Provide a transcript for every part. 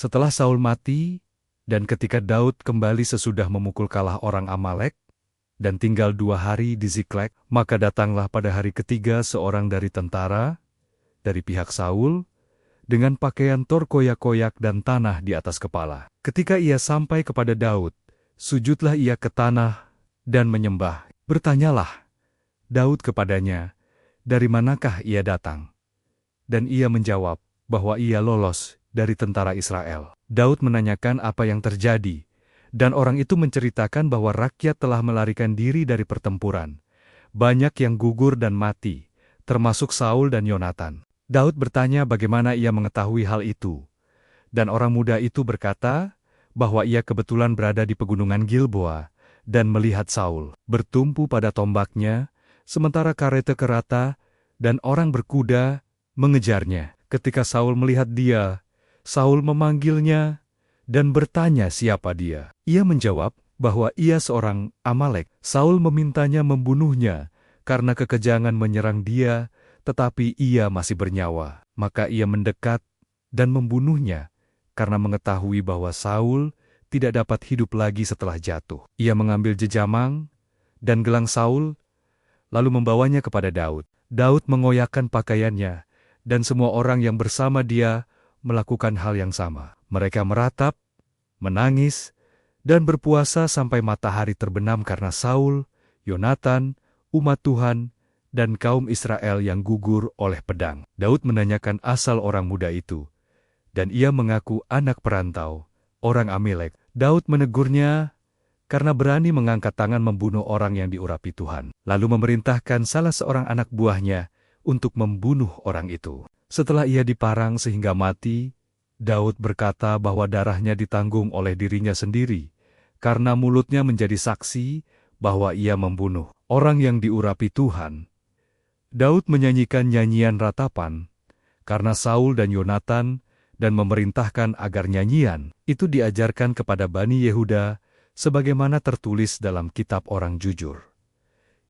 Setelah Saul mati, dan ketika Daud kembali sesudah memukul kalah orang Amalek, dan tinggal 2 hari di Ziklag, maka datanglah pada hari ketiga seorang dari tentara, dari pihak Saul, dengan pakaian terkoyak-koyak dan tanah di atas kepala. Ketika ia sampai kepada Daud, sujudlah ia ke tanah dan menyembah. Bertanyalah Daud kepadanya, dari manakah ia datang? Dan ia menjawab bahwa ia lolos dari tentara Israel. Daud menanyakan apa yang terjadi, dan orang itu menceritakan bahwa rakyat telah melarikan diri dari pertempuran. Banyak yang gugur dan mati, termasuk Saul dan Yonatan. Daud bertanya bagaimana ia mengetahui hal itu. Dan orang muda itu berkata bahwa ia kebetulan berada di pegunungan Gilboa dan melihat Saul bertumpu pada tombaknya, sementara kereta dan orang berkuda mengejarnya. Ketika Saul melihat dia, Saul memanggilnya dan bertanya siapa dia. Ia menjawab bahwa ia seorang Amalek. Saul memintanya membunuhnya karena kekejangan menyerang dia, tetapi ia masih bernyawa. Maka ia mendekat dan membunuhnya karena mengetahui bahwa Saul tidak dapat hidup lagi setelah jatuh. Ia mengambil jejamang dan gelang Saul, lalu membawanya kepada Daud. Daud mengoyakkan pakaiannya, dan semua orang yang bersama dia melakukan hal yang sama. Mereka meratap, menangis, dan berpuasa sampai matahari terbenam karena Saul, Yonatan, umat Tuhan, dan kaum Israel yang gugur oleh pedang. Daud menanyakan asal orang muda itu, dan ia mengaku anak perantau, orang Amalek. Daud menegurnya karena berani mengangkat tangan membunuh orang yang diurapi Tuhan. Lalu memerintahkan salah seorang anak buahnya untuk membunuh orang itu. Setelah ia diparang sehingga mati, Daud berkata bahwa darahnya ditanggung oleh dirinya sendiri, karena mulutnya menjadi saksi bahwa ia membunuh orang yang diurapi Tuhan. Daud menyanyikan nyanyian ratapan, karena Saul dan Yonatan, dan memerintahkan agar nyanyian itu diajarkan kepada Bani Yehuda, sebagaimana tertulis dalam kitab orang jujur.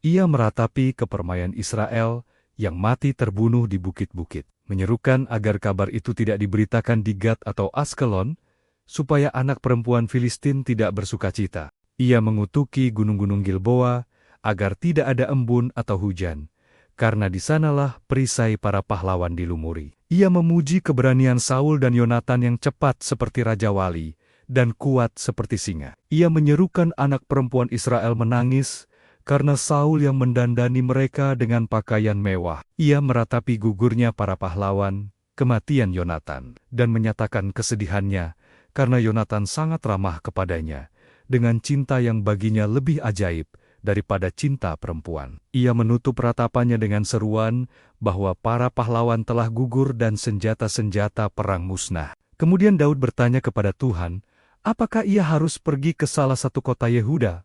Ia meratapi kepermaian Israel yang mati terbunuh di bukit-bukit, menyerukan agar kabar itu tidak diberitakan di Gad atau Askelon, supaya anak perempuan Filistin tidak bersukacita. Ia mengutuki gunung-gunung Gilboa, agar tidak ada embun atau hujan, karena di sanalah perisai para pahlawan dilumuri. Ia memuji keberanian Saul dan Yonatan yang cepat seperti raja wali, dan kuat seperti singa. Ia menyerukan anak perempuan Israel menangis, karena Saul yang mendandani mereka dengan pakaian mewah. Ia meratapi gugurnya para pahlawan, kematian Yonatan, dan menyatakan kesedihannya, karena Yonatan sangat ramah kepadanya, dengan cinta yang baginya lebih ajaib daripada cinta perempuan. Ia menutup ratapannya dengan seruan bahwa para pahlawan telah gugur dan senjata-senjata perang musnah. Kemudian Daud bertanya kepada Tuhan, apakah ia harus pergi ke salah satu kota Yehuda?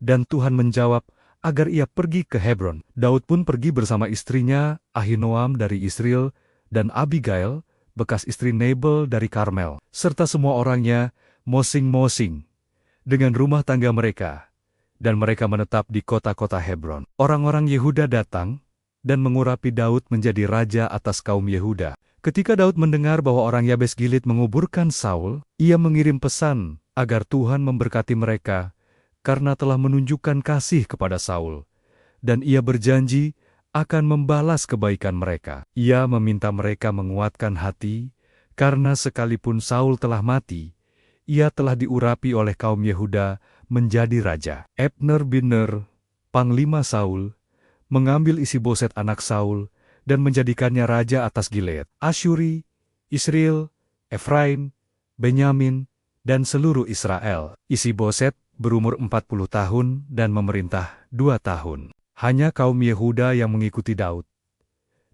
Dan Tuhan menjawab, agar ia pergi ke Hebron. Daud pun pergi bersama istrinya, Ahinoam dari Israel, dan Abigail, bekas istri Nabal dari Karmel, serta semua orangnya, mosing-mosing, dengan rumah tangga mereka, dan mereka menetap di kota-kota Hebron. Orang-orang Yehuda datang, dan mengurapi Daud menjadi raja atas kaum Yehuda. Ketika Daud mendengar bahwa orang Yabes Gilead menguburkan Saul, ia mengirim pesan agar Tuhan memberkati mereka, karena telah menunjukkan kasih kepada Saul, dan ia berjanji akan membalas kebaikan mereka. Ia meminta mereka menguatkan hati, karena sekalipun Saul telah mati, ia telah diurapi oleh kaum Yehuda menjadi raja. Abner bin Ner, panglima Saul, mengambil Isi-Boset anak Saul, dan menjadikannya raja atas Gilead, Asyuri, Israel, Efraim, Benyamin, dan seluruh Israel. Isi-Boset berumur 40 tahun dan memerintah 2 tahun. Hanya kaum Yehuda yang mengikuti Daud.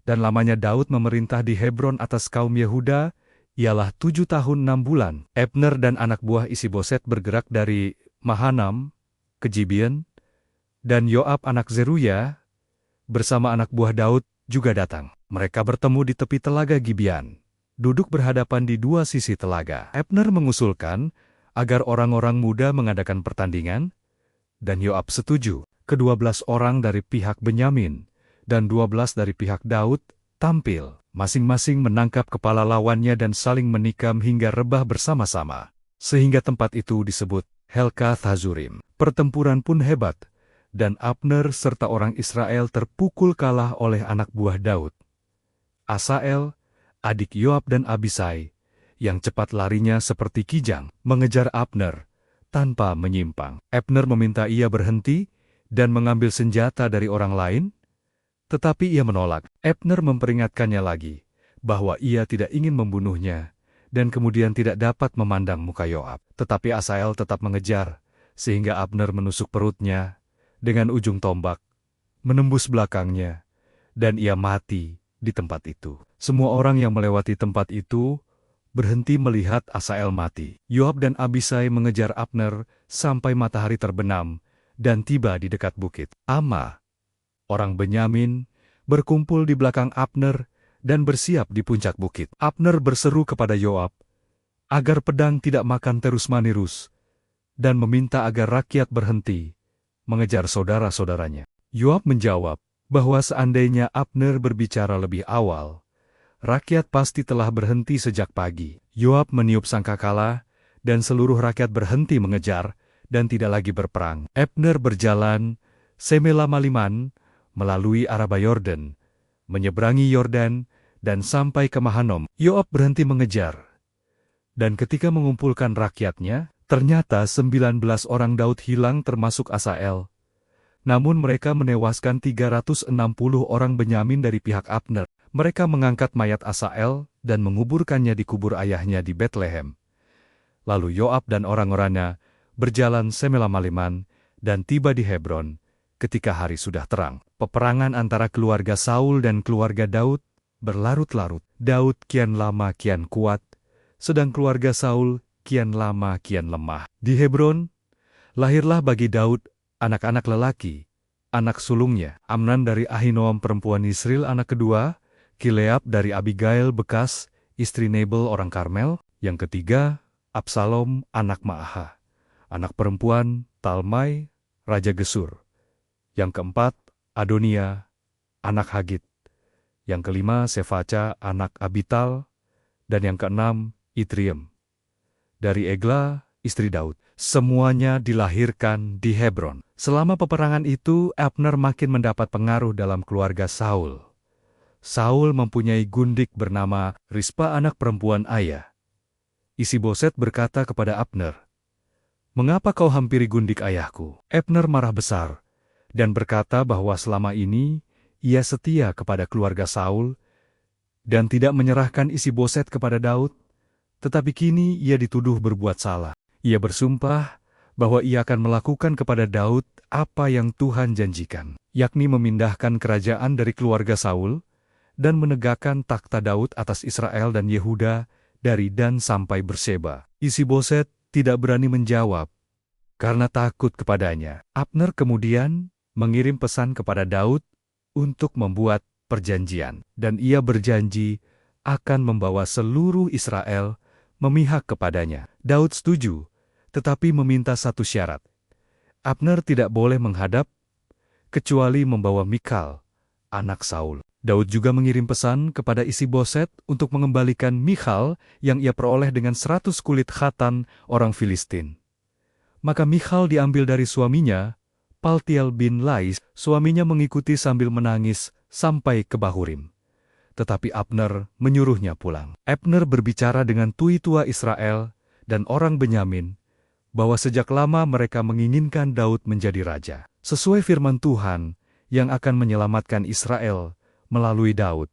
Dan lamanya Daud memerintah di Hebron atas kaum Yehuda, ialah 7 tahun 6 bulan. Abner dan anak buah Isi-Boset bergerak dari Mahanam ke Gibeon, dan Yoab anak Zeruya bersama anak buah Daud juga datang. Mereka bertemu di tepi telaga Gibeon, duduk berhadapan di 2 sisi telaga. Abner mengusulkan agar orang-orang muda mengadakan pertandingan, dan Yoab setuju. Ke-12 orang dari pihak Benyamin dan 12 dari pihak Daud tampil. Masing-masing menangkap kepala lawannya dan saling menikam hingga rebah bersama-sama. Sehingga tempat itu disebut Helkath Hazurim. Pertempuran pun hebat, dan Abner serta orang Israel terpukul kalah oleh anak buah Daud. Asael, adik Yoab dan Abisai, yang cepat larinya seperti kijang, mengejar Abner tanpa menyimpang. Abner meminta ia berhenti dan mengambil senjata dari orang lain, tetapi ia menolak. Abner memperingatkannya lagi bahwa ia tidak ingin membunuhnya dan kemudian tidak dapat memandang muka Yoab. Tetapi Asael tetap mengejar, sehingga Abner menusuk perutnya dengan ujung tombak, menembus belakangnya, dan ia mati di tempat itu. Semua orang yang melewati tempat itu berhenti melihat Asael mati. Yoab dan Abisai mengejar Abner sampai matahari terbenam dan tiba di dekat bukit Ama. Orang Benyamin berkumpul di belakang Abner dan bersiap di puncak bukit. Abner berseru kepada Yoab agar pedang tidak makan terus-menerus dan meminta agar rakyat berhenti mengejar saudara-saudaranya. Yoab menjawab bahwa seandainya Abner berbicara lebih awal, rakyat pasti telah berhenti sejak pagi. Yoab meniup sangkakala dan seluruh rakyat berhenti mengejar dan tidak lagi berperang. Abner berjalan semelama-liman melalui Araba Yordan, menyeberangi Yordan, dan sampai ke Mahanom. Yoab berhenti mengejar. Dan ketika mengumpulkan rakyatnya, ternyata 19 orang Daud hilang termasuk Asael. Namun mereka menewaskan 360 orang Benyamin dari pihak Abner. Mereka mengangkat mayat Asael dan menguburkannya di kubur ayahnya di Betlehem. Lalu Yoab dan orang-orangnya berjalan semelama-liman dan tiba di Hebron ketika hari sudah terang. Peperangan antara keluarga Saul dan keluarga Daud berlarut-larut. Daud kian lama kian kuat, sedang keluarga Saul kian lama kian lemah. Di Hebron, lahirlah bagi Daud anak-anak lelaki, anak sulungnya, Amnon dari Ahinoam perempuan Yisril anak kedua, Kileab dari Abigail bekas, istri Nabal orang Karmel, yang ketiga, Absalom anak Maaha, anak perempuan Talmai, Raja Gesur, yang keempat, Adonia, anak Hagit, yang kelima, Sefaca anak Abital, dan yang keenam, Itriem, dari Egla, istri Daud. Semuanya dilahirkan di Hebron. Selama peperangan itu, Abner makin mendapat pengaruh dalam keluarga Saul. Saul mempunyai gundik bernama Rispa anak perempuan ayah. Isiboset berkata kepada Abner, "Mengapa kau hampiri gundik ayahku?" Abner marah besar dan berkata bahwa selama ini ia setia kepada keluarga Saul dan tidak menyerahkan Isiboset kepada Daud, tetapi kini ia dituduh berbuat salah. Ia bersumpah bahwa ia akan melakukan kepada Daud apa yang Tuhan janjikan, yakni memindahkan kerajaan dari keluarga Saul dan menegakkan takhta Daud atas Israel dan Yehuda dari Dan sampai Berseba. Isiboset tidak berani menjawab karena takut kepadanya. Abner kemudian mengirim pesan kepada Daud untuk membuat perjanjian, dan ia berjanji akan membawa seluruh Israel memihak kepadanya. Daud setuju, tetapi meminta satu syarat. Abner tidak boleh menghadap, kecuali membawa Mikal, anak Saul. Daud juga mengirim pesan kepada Isiboset untuk mengembalikan Michal yang ia peroleh dengan 100 kulit khatan orang Filistin. Maka Michal diambil dari suaminya, Paltiel bin Lais. Suaminya mengikuti sambil menangis sampai ke Bahurim. Tetapi Abner menyuruhnya pulang. Abner berbicara dengan tua Israel dan orang Benyamin, bahwa sejak lama mereka menginginkan Daud menjadi raja, sesuai firman Tuhan yang akan menyelamatkan Israel melalui Daud.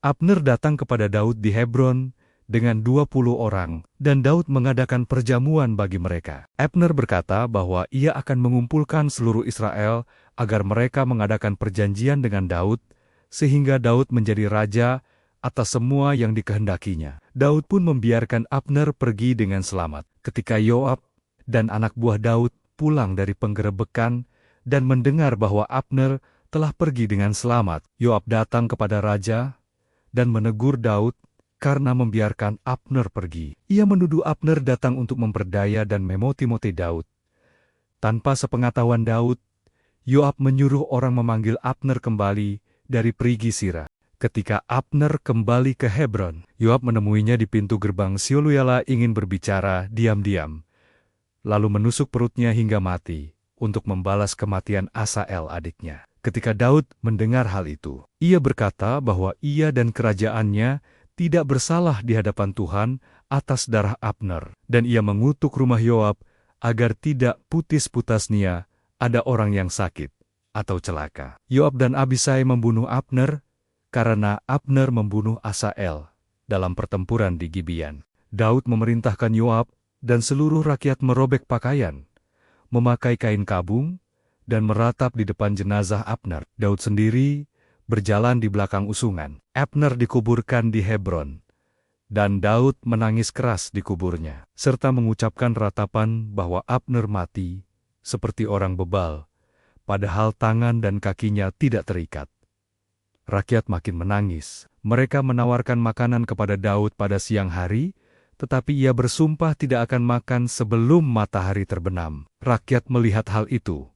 Abner datang kepada Daud di Hebron dengan 20 orang, dan Daud mengadakan perjamuan bagi mereka. Abner berkata bahwa ia akan mengumpulkan seluruh Israel agar mereka mengadakan perjanjian dengan Daud, sehingga Daud menjadi raja atas semua yang dikehendakinya. Daud pun membiarkan Abner pergi dengan selamat. Ketika Yoab dan anak buah Daud pulang dari penggerebekan dan mendengar bahwa Abner telah pergi dengan selamat, Yoab datang kepada raja dan menegur Daud karena membiarkan Abner pergi. Ia menuduh Abner datang untuk memperdaya dan memoti-moti Daud. Tanpa sepengetahuan Daud, Yoab menyuruh orang memanggil Abner kembali dari Perigi Sira. Ketika Abner kembali ke Hebron, Yoab menemuinya di pintu gerbang Sioluyala ingin berbicara diam-diam, lalu menusuk perutnya hingga mati untuk membalas kematian Asael adiknya. Ketika Daud mendengar hal itu, ia berkata bahwa ia dan kerajaannya tidak bersalah di hadapan Tuhan atas darah Abner, dan ia mengutuk rumah Yoab agar tidak putis-putasnya ada orang yang sakit atau celaka. Yoab dan Abisai membunuh Abner karena Abner membunuh Asael dalam pertempuran di Gibeon. Daud memerintahkan Yoab dan seluruh rakyat merobek pakaian, memakai kain kabung, dan meratap di depan jenazah Abner. Daud sendiri berjalan di belakang usungan. Abner dikuburkan di Hebron, dan Daud menangis keras di kuburnya, serta mengucapkan ratapan bahwa Abner mati seperti orang bebal, padahal tangan dan kakinya tidak terikat. Rakyat makin menangis. Mereka menawarkan makanan kepada Daud pada siang hari, tetapi ia bersumpah tidak akan makan sebelum matahari terbenam. Rakyat melihat hal itu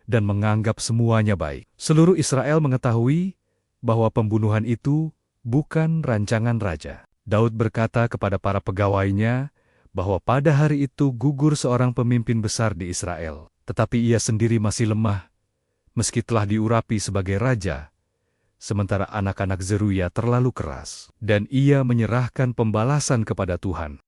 dan menganggap semuanya baik. Seluruh Israel mengetahui bahwa pembunuhan itu bukan rancangan raja. Daud berkata kepada para pegawainya bahwa pada hari itu gugur seorang pemimpin besar di Israel, tetapi ia sendiri masih lemah, meski telah diurapi sebagai raja, sementara anak-anak Zeruya terlalu keras, dan ia menyerahkan pembalasan kepada Tuhan.